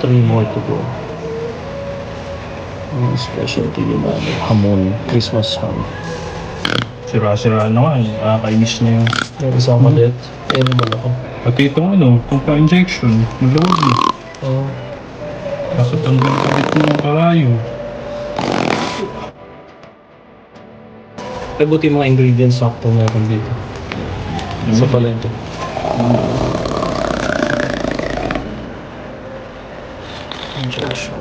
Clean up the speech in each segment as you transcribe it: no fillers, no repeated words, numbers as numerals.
3 more to go. Ang specialty nila, hamon, Christmas ham. Sira-sira na nga, nakakainis na yung... Yung isang malit, eh naman ako. Pati itong pagka-injection, malawag na. Oo. Bakit ang kapit ng karayo? Eh, buti mga ingredients sakto meron dito. Sa palengke. Injection.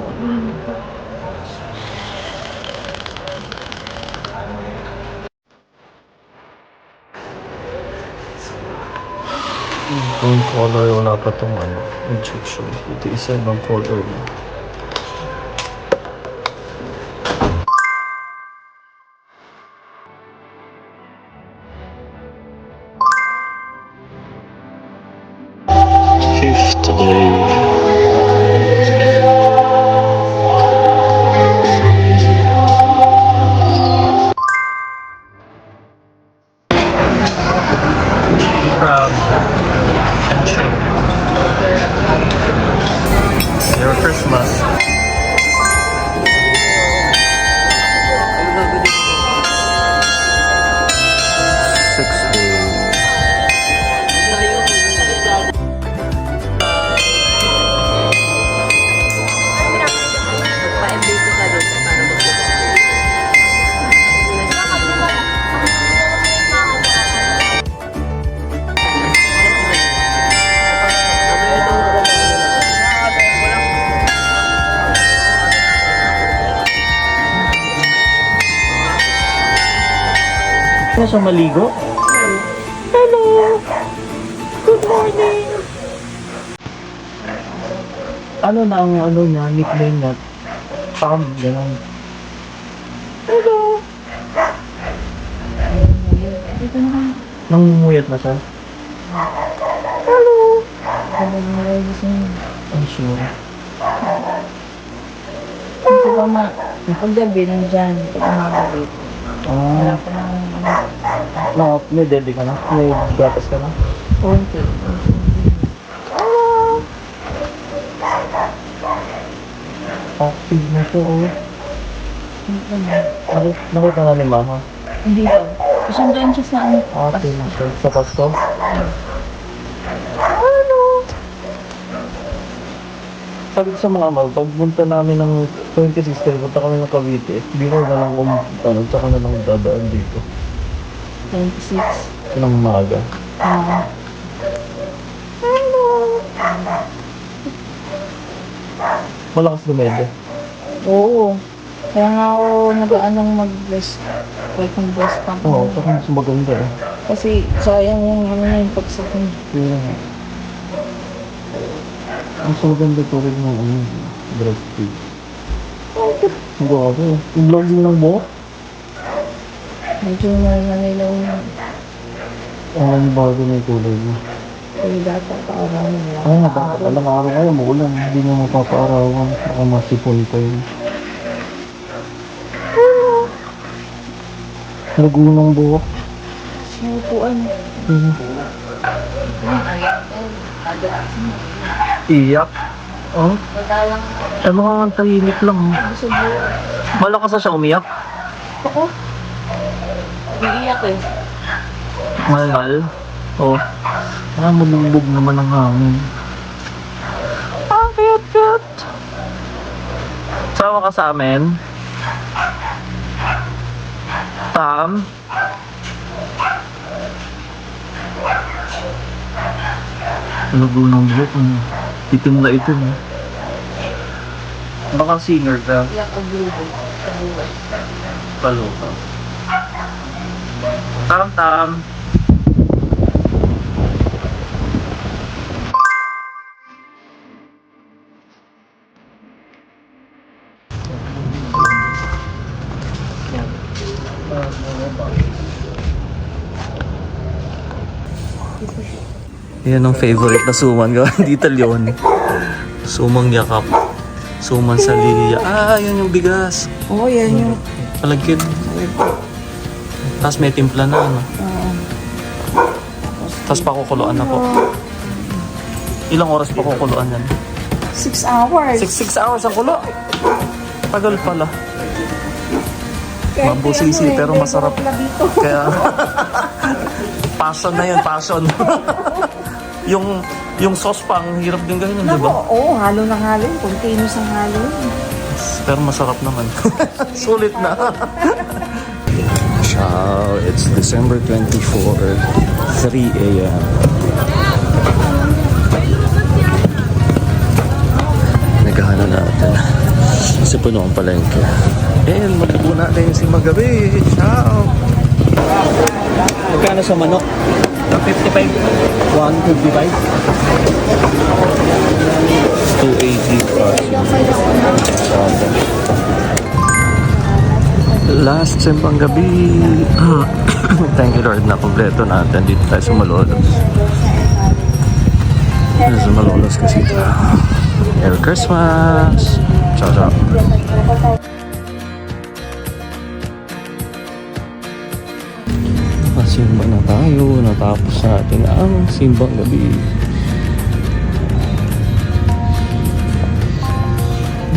Yung color, wala pa itong injection. Ito isa ibang color na. Fifth day. Proud and chill. Your Christmas. Sixth day. Pa-MVP ka dito para magbuka. Ano siya maligo? Hello! Good morning! Ano na ang niya, nickname niya? Tom, gano'n. Hello! Nangunguyat na siya? Hello! I'm sure. Ito ba ma? Paggabi nandyan, pag umaga dito. Wala Ah, pa nang may dede ka na? May gatas ka na? konti. Active na siya, oh. Nakita na ni Mama. Hindi daw. Kasundan siya sa ano. Active na siya. Sa Pasko? Sabi ko sa mga amal, pagpunta namin ng 26, punta kami ng Cavite, hindi ko na lang tsaka na lang dadaan dito. 26. Ito ng umaga. Malakas lumede. Oo. Kaya nga ako nag-aanong mag-breast. Welcome breast pump. Oo, tsaka mas maganda eh. Kasi sayang yung ano na yung pagsak niya. Kaya nga. Ang maganda to rin ng breastfeed. Ang gawa ko. Yung vlogging ng buhok. Medyo nanilaw na. Ang bago na yung kulay niya. Kaya dapat paaraw nila. Ay, dapat alang araw kayo, maulan. Hindi niya mapapaarawan. Baka masipon pa yun. Nagunang buhok. Sinupuan. Iyak. Oh, Madalang ano ka ang tahimik lang. sa buwan. Malakas na siya umiyak. Ako? Umiiyak eh. Malmal. Oh. Malumbog naman ang hangin. Cute. Sawa ka sa amin? Tam? Lago ng buhok. Itim na itim. Baka singer ka. Iyak ang bubo. Sa buwan. Paluka. Tam. Yan ang favorite na suman ko. Dito Leon. Sumang yakap. Suman sa liya. Ah, yan yung bigas. Oo, yan yung... Palagkit. Tapos may timpla na, ano? Tapos pakukuluan na po. Ilang oras pakukuluan yan? 6 hours. 6 hours ang kulo. Tagal pala. Kahit Mabusisi, pero may masarap. burok na dito. Kaya, passion na yun, passion. yung sauce pa, ang hirap din gawin, di Nako, ba? oo, halo ng halo. Continuous ang halo. Pero masarap naman. Sulit na. Ciao, it's December 24, 3 a.m. Naghahanap natin. Kasi puno ang palengke. And magbuo natin si Magabi. Ciao! Magkano sa manok? 55. 155. 280. Last simbang gabi. Thank you Lord na kompleto natin dito tayo sa Malolos. Sa Malolos kasi ito. Merry Christmas! Ciao, ciao. Simba na tayo. Natapos natin ang simbang gabi.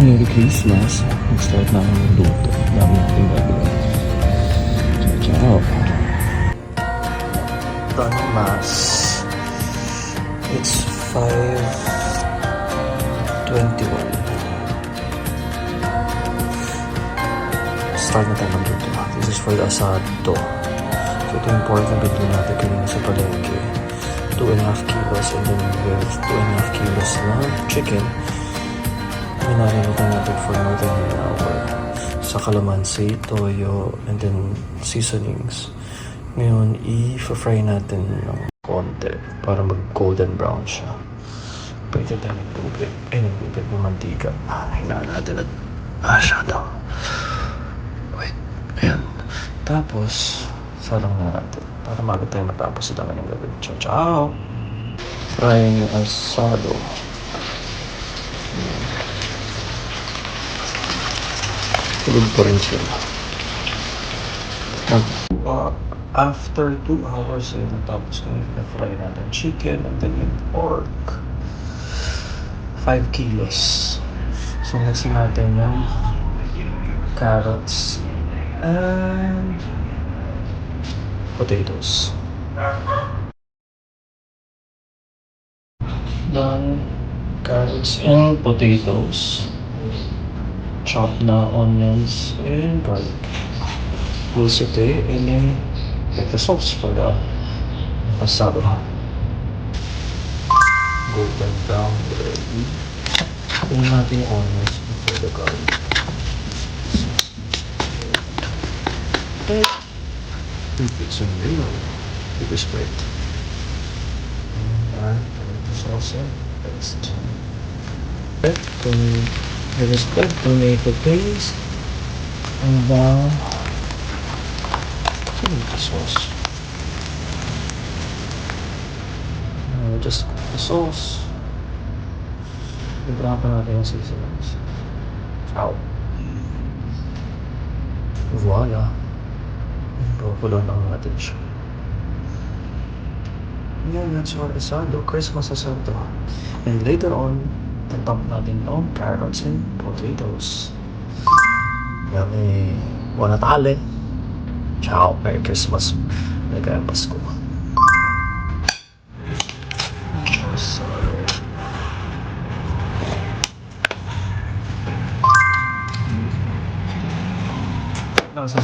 Merry Christmas. Mag-start na akong magluto. Dami natin gagawin. Ciao, ciao. Done mass. It's 5:21. Start na tayo magluto. This is for the asado. So ito yung pork na bigyan natin kanina sa palengke. 2.5 kilos and then with 2.5 kilos na chicken. Minarinitan natin for more than an hour. Sa kalamansi, toyo, and then seasonings. Ngayon, i-fry natin ng konti para mag-golden brown siya. Pwede tayo ng tubig. Ay, ng tubig ng mantika. Hinaan natin at masyado. Wait, ayan. Tapos, salang na natin para maga tayo matapos sa dami ng gabi. Ciao, ciao! Frying asado. Tulog pa rin siya. After 2 hours ay natapos na na-fry natin chicken and then yung pork. 5 kilos. So next natin yung carrots and potatoes. Done. Carrots and potatoes. Chop na onions and garlic. We'll saute and then make the sauce for the asado. Golden brown ready. Tingnan natin yung onions before the garlic. Keep it some real. Keep it spread. And the sauce in paste. Tomato paste. And then tomato sauce. Just the sauce. Ibrahim pa natin yung seasonings. Ciao. Voila. Papulo lang natin siya. Yan, that's our asado. Christmas asado. And later on, tatap natin yung carrots and potatoes. Yummy. Buon Natale. Ciao. Merry Christmas. Nagayang Pasko. Asado. Nasa